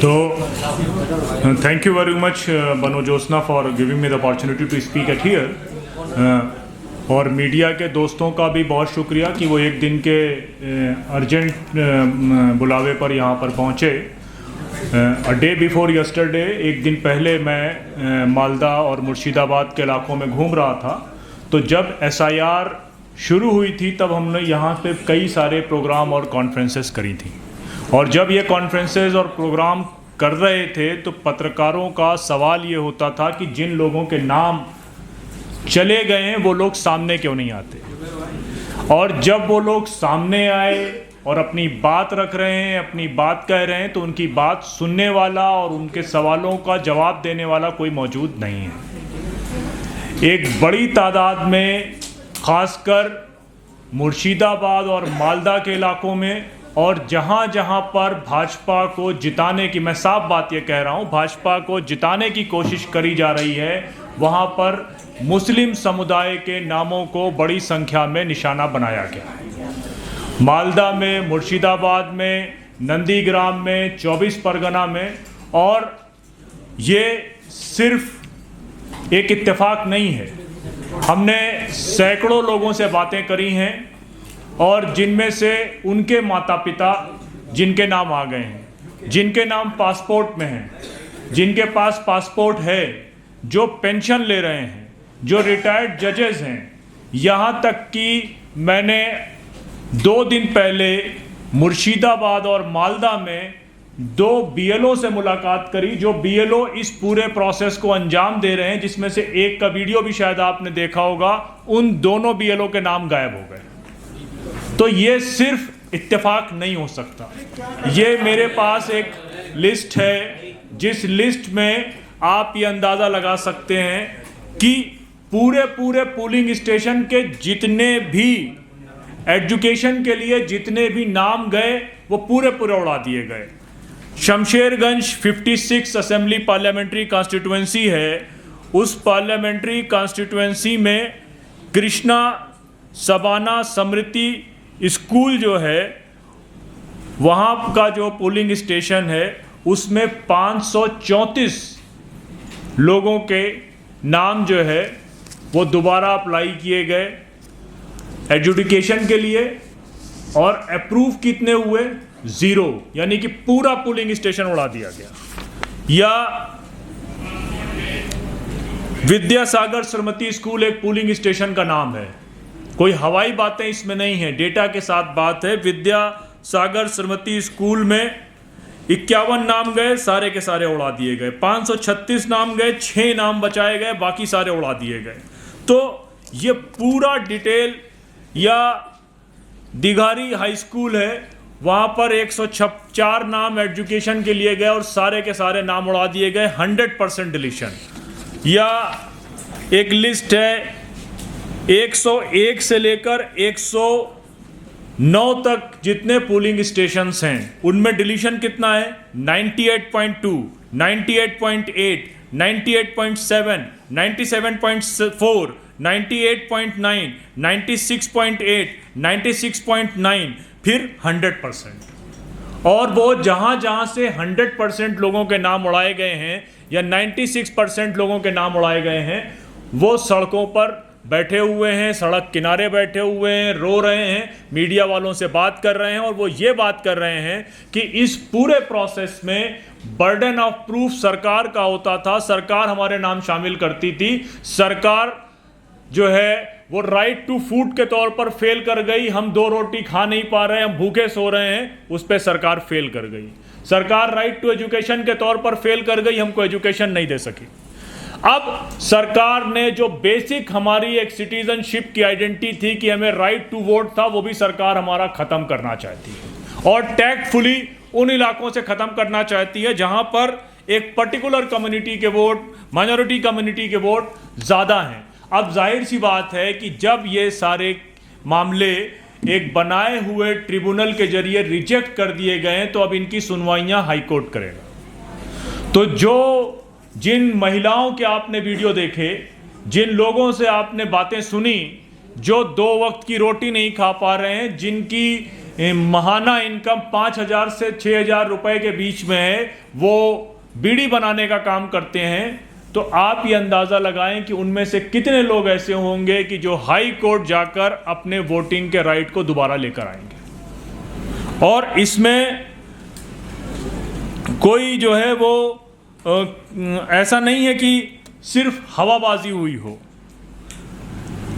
So, thank you very much, Bano Josna, for giving me the opportunity to speak at here. और media के दोस्तों का भी बहुत शुक्रिया कि वो एक दिन के अर्जेंट बुलावे पर यहाँ पर पहुँचे। अ डे बिफोर यस्टरडे, एक दिन पहले मैं मालदा और मुर्शिदाबाद के इलाकों में घूम रहा था। तो जब SIR शुरू हुई थी तब हमने यहाँ पे कई सारे प्रोग्राम और कॉन्फ्रेंसेस करी थी, और जब ये कॉन्फ्रेंसेस और प्रोग्राम कर रहे थे तो पत्रकारों का सवाल ये होता था कि जिन लोगों के नाम चले गए हैं वो लोग सामने क्यों नहीं आते। और जब वो लोग सामने आए और अपनी बात रख रहे हैं, अपनी बात कह रहे हैं, तो उनकी बात सुनने वाला और उनके सवालों का जवाब देने वाला कोई मौजूद नहीं है। एक बड़ी तादाद में, खासकर मुर्शिदाबाद और मालदा के इलाकों में, और जहाँ जहाँ पर भाजपा को जिताने की, मैं साफ बात ये कह रहा हूँ, भाजपा को जिताने की कोशिश करी जा रही है, वहाँ पर मुस्लिम समुदाय के नामों को बड़ी संख्या में निशाना बनाया गया है। मालदा में, मुर्शिदाबाद में, नंदीग्राम में, 24 परगना में। और ये सिर्फ एक इत्तेफाक नहीं है, हमने सैकड़ों लोगों से बातें करी हैं, और जिनमें से उनके माता पिता जिनके नाम आ गए हैं, जिनके नाम पासपोर्ट में हैं, जिनके पास पासपोर्ट है, जो पेंशन ले रहे हैं, जो रिटायर्ड जजेस हैं। यहाँ तक कि मैंने 2 दिन पहले मुर्शिदाबाद और मालदा में 2 BLO से मुलाकात करी, जो BLO इस पूरे प्रोसेस को अंजाम दे रहे हैं, जिसमें से एक का वीडियो भी शायद आपने देखा होगा। उन दोनों BLO के नाम गायब हो गए। तो ये सिर्फ इत्तेफाक नहीं हो सकता। ये मेरे पास एक लिस्ट है, जिस लिस्ट में आप ये अंदाज़ा लगा सकते हैं कि पूरे पोलिंग स्टेशन के जितने भी एजुकेशन के लिए जितने भी नाम गए वो पूरे उड़ा दिए गए। शमशेरगंज 56 असेंबली पार्लियामेंट्री कॉन्स्टिट्यूएंसी है, उस पार्लियामेंट्री कॉन्स्टिट्यूएंसी में कृष्णा सबाना स्मृति स्कूल जो है, वहाँ का जो पोलिंग स्टेशन है, उसमें 534 लोगों के नाम जो है वो दोबारा अप्लाई किए गए एजुकेशन के लिए, और अप्रूव कितने हुए? 0, यानी कि पूरा पोलिंग स्टेशन उड़ा दिया गया। या विद्यासागर स्मृति स्कूल एक पोलिंग स्टेशन का नाम है, कोई हवाई बातें इसमें नहीं है, डेटा के साथ बात है। विद्यासागर स्मृति स्कूल में 51 नाम गए, सारे के सारे उड़ा दिए गए। 536 नाम गए, 6 नाम बचाए गए, बाकी सारे उड़ा दिए गए। तो ये पूरा डिटेल। या दिघारी हाई स्कूल है, वहाँ पर 104 नाम एजुकेशन के लिए गए और सारे के सारे नाम उड़ा दिए गए, 100% डिलीशन। या एक लिस्ट है 101 से लेकर 109 तक जितने पोलिंग स्टेशंस हैं, उनमें डिलीशन कितना है? 98.2, 98.8, 98.7, 97.4, 98.9, 96.8, 96.9, फिर 100%। और वो जहाँ जहाँ से 100% लोगों के नाम उड़ाए गए हैं या 96% लोगों के नाम उड़ाए गए हैं, वो सड़कों पर बैठे हुए हैं, सड़क किनारे बैठे हुए हैं, रो रहे हैं, मीडिया वालों से बात कर रहे हैं, और वो ये बात कर रहे हैं कि इस पूरे प्रोसेस में बर्डन ऑफ प्रूफ सरकार का होता था, सरकार हमारे नाम शामिल करती थी, सरकार जो है वो राइट टू फूड के तौर पर फेल कर गई। हम 2 रोटी खा नहीं पा रहे हैं, हम भूखे सो रहे हैं, उस पर सरकार फेल कर गई। सरकार राइट टू एजुकेशन के तौर पर फेल कर गई, हमको एजुकेशन नहीं दे सकी। अब सरकार ने जो बेसिक हमारी एक सिटीजनशिप की आइडेंटिटी थी कि हमें राइट टू वोट था, वो भी सरकार हमारा ख़त्म करना चाहती है, और टैक्टफुली उन इलाकों से ख़त्म करना चाहती है जहां पर एक पर्टिकुलर कम्युनिटी के वोट, माइनॉरिटी कम्युनिटी के वोट ज़्यादा हैं। अब जाहिर सी बात है कि जब ये सारे मामले एक बनाए हुए ट्रिब्यूनल के जरिए रिजेक्ट कर दिए गए, तो अब इनकी सुनवाइयाँ हाईकोर्ट करेगा। तो जिन महिलाओं के आपने वीडियो देखे, जिन लोगों से आपने बातें सुनी, जो 2 वक्त की रोटी नहीं खा पा रहे हैं, जिनकी महाना इनकम 5,000 से 6,000 रुपए के बीच में है, वो बीड़ी बनाने का काम करते हैं, तो आप ये अंदाज़ा लगाएं कि उनमें से कितने लोग ऐसे होंगे कि जो हाई कोर्ट जाकर अपने वोटिंग के राइट को दोबारा लेकर आएंगे। और इसमें कोई जो है वो ऐसा नहीं है कि सिर्फ हवाबाजी हुई हो।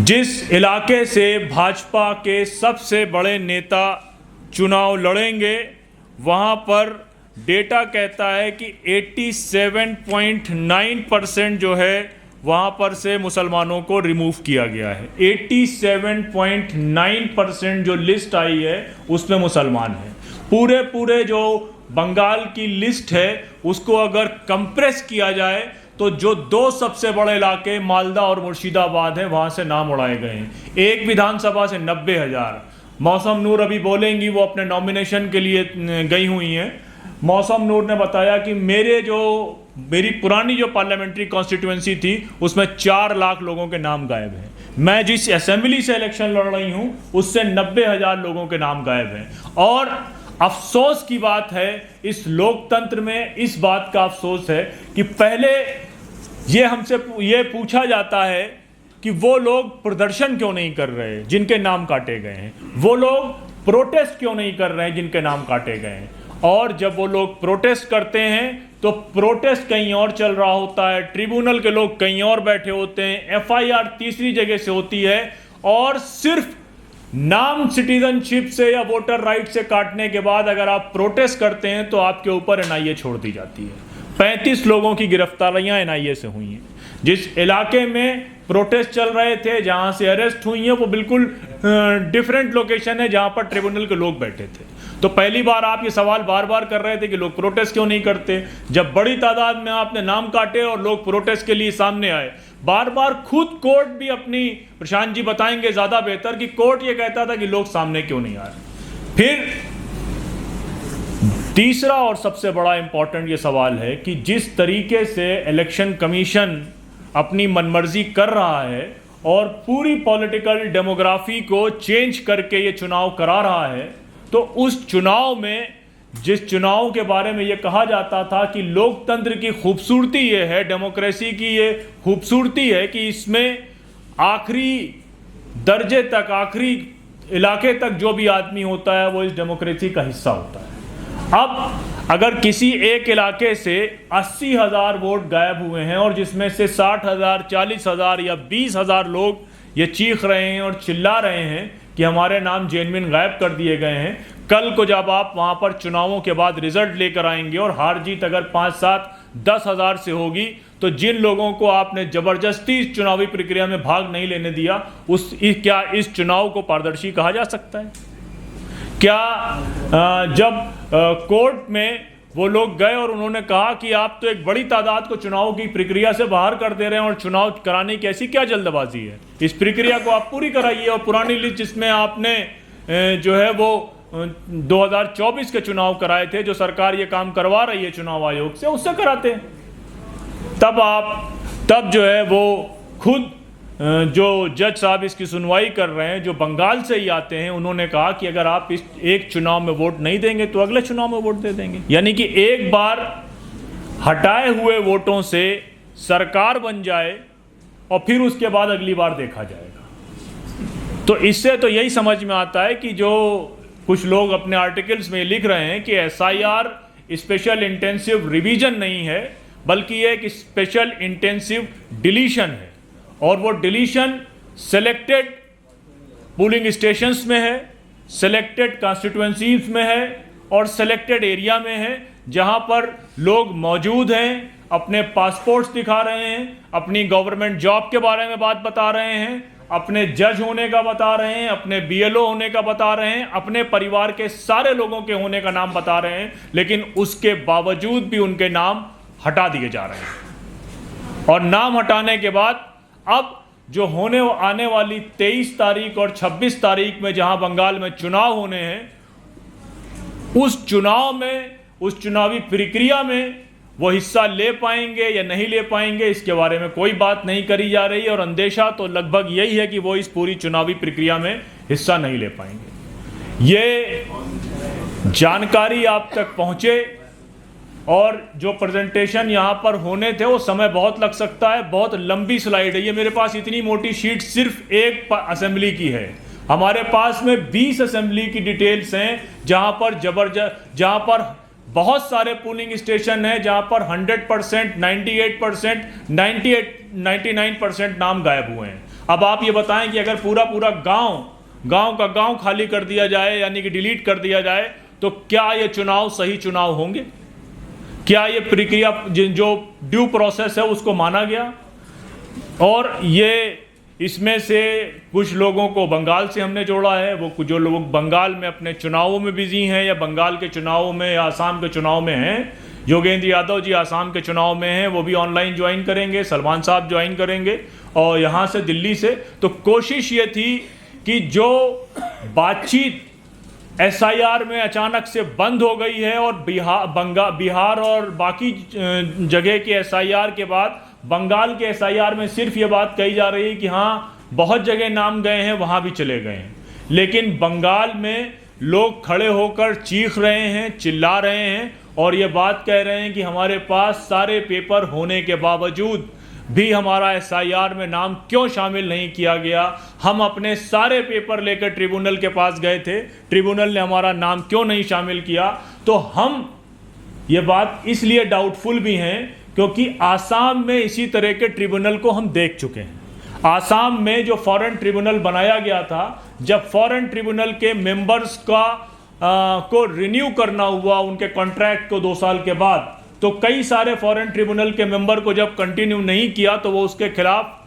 जिस इलाके से भाजपा के सबसे बड़े नेता चुनाव लड़ेंगे, वहाँ पर डेटा कहता है कि 87.9% जो है वहाँ पर से मुसलमानों को रिमूव किया गया है। 87.9% जो लिस्ट आई है उसमें मुसलमान हैं। पूरे जो बंगाल की लिस्ट है उसको अगर कंप्रेस किया जाए तो जो दो सबसे बड़े इलाके मालदा और मुर्शिदाबाद हैं वहाँ से नाम उड़ाए गए हैं। एक विधानसभा से 90,000। मौसम नूर अभी बोलेंगी, वो अपने नॉमिनेशन के लिए गई हुई हैं। मौसम नूर ने बताया कि मेरी पुरानी जो पार्लियामेंट्री कॉन्स्टिट्यूएंसी थी उसमें 4 लाख लोगों के नाम गायब हैं। मैं जिस असेंबली से इलेक्शन लड़ रही हूं उससे 90,000 लोगों के नाम गायब हैं। और अफसोस की बात है, इस लोकतंत्र में इस बात का अफसोस है कि पहले ये हमसे ये पूछा जाता है कि वो लोग प्रदर्शन क्यों नहीं कर रहे जिनके नाम काटे गए हैं, वो लोग प्रोटेस्ट क्यों नहीं कर रहे हैं जिनके नाम काटे गए हैं। और जब वो लोग प्रोटेस्ट करते हैं तो प्रोटेस्ट कहीं और चल रहा होता है, ट्रिब्यूनल के लोग कहीं और बैठे होते हैं, FIR तीसरी जगह से होती है, और सिर्फ नाम सिटीजनशिप से या वोटर राइट से काटने के बाद अगर आप प्रोटेस्ट करते हैं तो आपके ऊपर NIA छोड़ दी जाती है। 35 लोगों की गिरफ्तारियां NIA से हुई हैं। जिस इलाके में प्रोटेस्ट चल रहे थे, जहां से अरेस्ट हुई हैं, वो बिल्कुल डिफरेंट लोकेशन है जहां पर ट्रिब्यूनल के लोग बैठे थे। तो पहली बार आप ये सवाल बार बार कर रहे थे कि लोग प्रोटेस्ट क्यों नहीं करते। जब बड़ी तादाद में आपने नाम काटे और लोग प्रोटेस्ट के लिए सामने आए, बार बार खुद कोर्ट भी अपनी, प्रशांत जी बताएंगे ज्यादा बेहतर, कि कोर्ट ये कहता था कि लोग सामने क्यों नहीं आ रहे। फिर तीसरा और सबसे बड़ा इंपॉर्टेंट ये सवाल है कि जिस तरीके से इलेक्शन कमीशन अपनी मनमर्जी कर रहा है और पूरी पॉलिटिकल डेमोग्राफी को चेंज करके ये चुनाव करा रहा है, तो उस चुनाव में, जिस चुनाव के बारे में ये कहा जाता था कि लोकतंत्र की खूबसूरती ये है, डेमोक्रेसी की ये खूबसूरती है कि इसमें आखिरी दर्जे तक, आखिरी इलाके तक जो भी आदमी होता है वो इस डेमोक्रेसी का हिस्सा होता है। अब अगर किसी एक इलाके से 80,000 वोट गायब हुए हैं और जिसमें से 60,000, 40,000 या 20,000 लोग ये चीख रहे हैं और चिल्ला रहे हैं कि हमारे नाम जेनविन गायब कर दिए गए हैं, कल को जब आप वहाँ पर चुनावों के बाद रिजल्ट लेकर आएंगे और हार जीत अगर 5, 7, 10,000 से होगी, तो जिन लोगों को आपने ज़बरदस्ती इस चुनावी प्रक्रिया में भाग नहीं लेने दिया, क्या इस चुनाव को पारदर्शी कहा जा सकता है? क्या जब कोर्ट में वो लोग गए और उन्होंने कहा कि आप तो एक बड़ी तादाद को चुनाव की प्रक्रिया से बाहर कर दे रहे हैं और चुनाव कराने की ऐसी क्या जल्दबाजी है, इस प्रक्रिया को आप पूरी कराइए। और पुरानी लिस्ट जिसमें आपने जो है वो 2024 के चुनाव कराए थे, जो सरकार ये काम करवा रही है चुनाव आयोग से, उससे कराते हैं। तब जो है वो खुद जो जज साहब इसकी सुनवाई कर रहे हैं, जो बंगाल से ही आते हैं, उन्होंने कहा कि अगर आप इस एक चुनाव में वोट नहीं देंगे तो अगले चुनाव में वोट दे देंगे। यानी कि एक बार हटाए हुए वोटों से सरकार बन जाए और फिर उसके बाद अगली बार देखा जाएगा। तो इससे तो यही समझ में आता है कि जो कुछ लोग अपने आर्टिकल्स में लिख रहे हैं कि SIR स्पेशल इंटेंसिव रिवीजन नहीं है, बल्कि ये एक स्पेशल इंटेंसिव डिलीशन है। और वो डिलीशन सेलेक्टेड पोलिंग स्टेशंस में है, सेलेक्टेड कॉन्स्टिट्यूएंसीज में है और सेलेक्टेड एरिया में है, जहां पर लोग मौजूद हैं, अपने पासपोर्ट्स दिखा रहे हैं, अपनी गवर्नमेंट जॉब के बारे में बात बता रहे हैं, अपने जज होने का बता रहे हैं, अपने BLO होने का बता रहे हैं, अपने परिवार के सारे लोगों के होने का नाम बता रहे हैं, लेकिन उसके बावजूद भी उनके नाम हटा दिए जा रहे हैं। और नाम हटाने के बाद अब जो आने वाली 23 तारीख और 26 तारीख में जहां बंगाल में चुनाव होने हैं, उस चुनाव में, उस चुनावी प्रक्रिया में वो हिस्सा ले पाएंगे या नहीं ले पाएंगे, इसके बारे में कोई बात नहीं करी जा रही है। और अंदेशा तो लगभग यही है कि वो इस पूरी चुनावी प्रक्रिया में हिस्सा नहीं ले पाएंगे। ये जानकारी आप तक पहुँचे और जो प्रेजेंटेशन यहाँ पर होने थे वो समय बहुत लग सकता है, बहुत लंबी स्लाइड है। ये मेरे पास इतनी मोटी शीट सिर्फ एक असेंबली की है। हमारे पास में 20 असेंबली की डिटेल्स हैं जहाँ पर बहुत सारे पूलिंग स्टेशन हैं जहाँ पर 100%, 98%, 99% नाम गायब हुए हैं। अब आप ये बताएं कि अगर पूरा गांव का गांव खाली कर दिया जाए, यानी कि डिलीट कर दिया जाए, तो क्या ये चुनाव सही चुनाव होंगे? क्या ये प्रक्रिया जो ड्यू प्रोसेस है उसको माना गया? और ये इसमें से कुछ लोगों को बंगाल से हमने जोड़ा है, वो जो लोग बंगाल में अपने चुनावों में बिजी हैं या बंगाल के चुनावों में या आसाम के चुनाव में हैं। योगेंद्र यादव जी आसाम के चुनाव में हैं, वो भी ऑनलाइन ज्वाइन करेंगे, सलमान साहब ज्वाइन करेंगे और यहाँ से दिल्ली से। तो कोशिश ये थी कि जो बातचीत SIR में अचानक से बंद हो गई है और बिहार और बाकी जगह के SIR के बाद बंगाल के SIR में सिर्फ ये बात कही जा रही है कि हाँ बहुत जगह नाम गए हैं, वहाँ भी चले गए हैं, लेकिन बंगाल में लोग खड़े होकर चीख रहे हैं, चिल्ला रहे हैं और ये बात कह रहे हैं कि हमारे पास सारे पेपर होने के बावजूद भी हमारा SIR में नाम क्यों शामिल नहीं किया गया। हम अपने सारे पेपर लेकर ट्रिब्यूनल के पास गए थे, ट्रिब्यूनल ने हमारा नाम क्यों नहीं शामिल किया। तो हम ये बात इसलिए डाउटफुल भी हैं क्योंकि आसाम में इसी तरह के ट्रिब्यूनल को हम देख चुके हैं। आसाम में जो फॉरेन ट्रिब्यूनल बनाया गया था, जब फॉरेन ट्रिब्यूनल के मेंबर्स को रिन्यू करना हुआ उनके कॉन्ट्रैक्ट को 2 साल के बाद, तो कई सारे फॉरेन ट्रिब्यूनल के मेंबर को जब कंटिन्यू नहीं किया तो वो उसके खिलाफ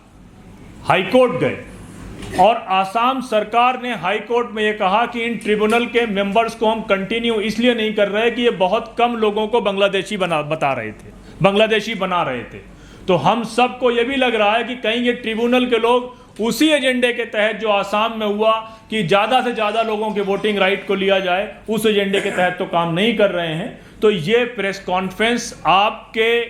हाई कोर्ट गए और आसाम सरकार ने हाई कोर्ट में ये कहा कि इन ट्रिब्यूनल के मेंबर्स को हम कंटिन्यू इसलिए नहीं कर रहे कि ये बहुत कम लोगों को बांग्लादेशी बना रहे थे। तो हम सबको ये भी लग रहा है कि कहीं ये ट्रिब्यूनल के लोग उसी एजेंडे के तहत जो आसाम में हुआ कि ज़्यादा से ज़्यादा लोगों के वोटिंग राइट को लिया जाए, उस एजेंडे के तहत तो काम नहीं कर रहे हैं। तो ये प्रेस कॉन्फ्रेंस आपके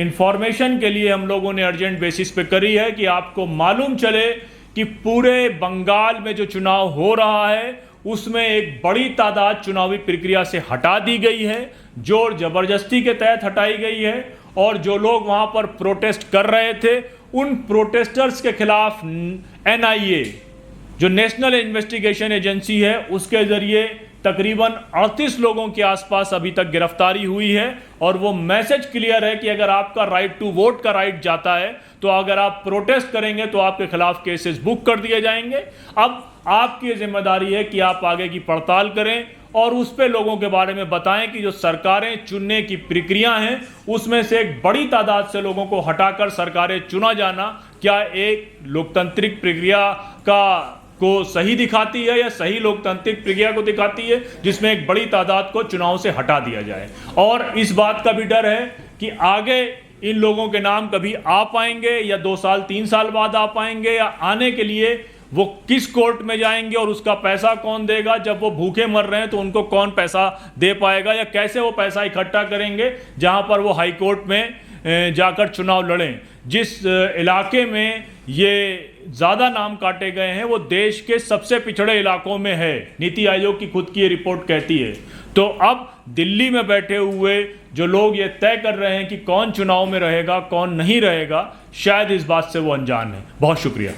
इंफॉर्मेशन के लिए हम लोगों ने अर्जेंट बेसिस पे करी है कि आपको मालूम चले कि पूरे बंगाल में जो चुनाव हो रहा है उसमें एक बड़ी तादाद चुनावी प्रक्रिया से हटा दी गई है, जोर जबरदस्ती के तहत हटाई गई है और जो लोग वहाँ पर प्रोटेस्ट कर रहे थे उन प्रोटेस्टर्स के खिलाफ NIA जो नेशनल इन्वेस्टिगेशन एजेंसी है उसके ज़रिए तकरीबन 38 लोगों के आसपास अभी तक गिरफ्तारी हुई है और वो मैसेज क्लियर है कि अगर आपका राइट टू वोट का राइट जाता है तो अगर आप प्रोटेस्ट करेंगे तो आपके खिलाफ केसेस बुक कर दिए जाएंगे। अब आपकी जिम्मेदारी है कि आप आगे की पड़ताल करें और उस पे लोगों के बारे में बताएं कि जो सरकारें चुनने की प्रक्रिया हैं उसमें से एक बड़ी तादाद से लोगों को हटाकर सरकारें चुना जाना क्या एक लोकतांत्रिक प्रक्रिया को सही दिखाती है या सही लोकतांत्रिक प्रक्रिया को दिखाती है जिसमें एक बड़ी तादाद को चुनाव से हटा दिया जाए। और इस बात का भी डर है कि आगे इन लोगों के नाम कभी आ पाएंगे या 2 साल 3 साल बाद आ पाएंगे, या आने के लिए वो किस कोर्ट में जाएंगे और उसका पैसा कौन देगा। जब वो भूखे मर रहे हैं तो उनको कौन पैसा दे पाएगा या कैसे वो पैसा इकट्ठा करेंगे जहां पर वो हाई कोर्ट में जाकर चुनाव लड़ें। जिस इलाके में ये ज़्यादा नाम काटे गए हैं वो देश के सबसे पिछड़े इलाकों में है, नीति आयोग की खुद की ये रिपोर्ट कहती है। तो अब दिल्ली में बैठे हुए जो लोग ये तय कर रहे हैं कि कौन चुनाव में रहेगा कौन नहीं रहेगा, शायद इस बात से वो अनजान है। बहुत शुक्रिया।